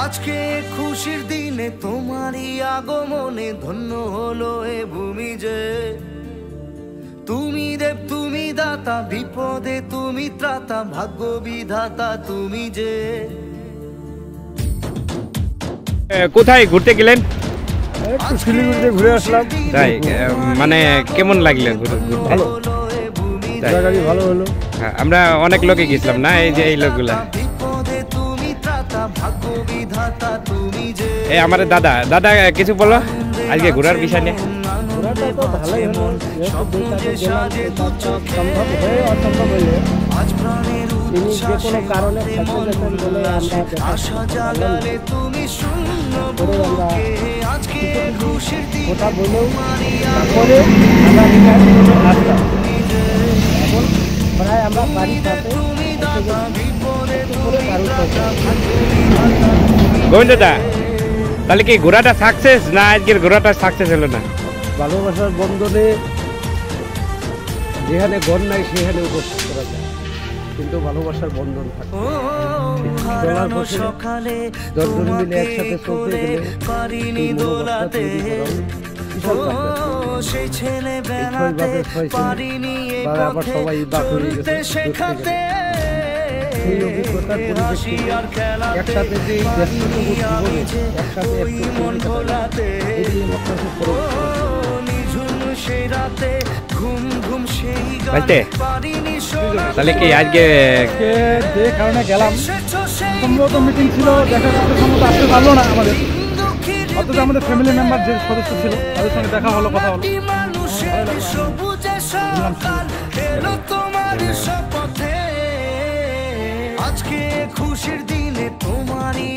আজকে খুশির দিনে তোমারই আগমনে ধন্য হলো এ ভূমি যে। তুমি দেব তুমি দাতা, বিপদে তুমি ত্রাতা, ভাগ্য বিধাতা তুমি যে। কোথায় ঘুরতে গেলেন? একটু শিলিগুড়িতে ঘুরে আসলাম। তাই মানে কেমন লাগলো ভালো, জায়গাটি ভালো হলো। আমরা অনেক লোকে গেছিলাম না, এই যে এই লোকগুলা। এই আমার দাদা দাদা কিছু বলো আজকে ঘোরার বিষয় নিয়ে। ঘোরাটা তো ভালোই হলো, সম্ভব হয়ে অসম্ভব হইলে তিনি যে কোনো কারণে থাকতে যেতেন বলে আমরা ওটা বলেও তারপরে আমরা আসতাম। এখন প্রায় আমরা বাড়ির সাথে গোবিন্দ দা, তাহলে কি ঘোরাটা সাকসেস না আজকের ঘোরাটা সাকসেস হলো না? ভালোবাসার বন্ধনে যেখানে ঘর নাই সেখানে উপস্থিত করা যায়, কিন্তু ভালোবাসার বন্ধন থাকে। দশজন মিলে একসাথে চলতে গেলে আবার সবাই একসাথে যে তাহলে কি আজকে যে কারণে গেলাম, সম্ভবত মিটিং ছিল, দেখা যাচ্ছে সম্ভবত আসতে পারলো না আমাদের, অথচ আমাদের ফ্যামিলি মেম্বার যে সদস্য ছিল তাদের সঙ্গে দেখা হলো, কথা হলো। আজকে খুশির দিনে তোমারই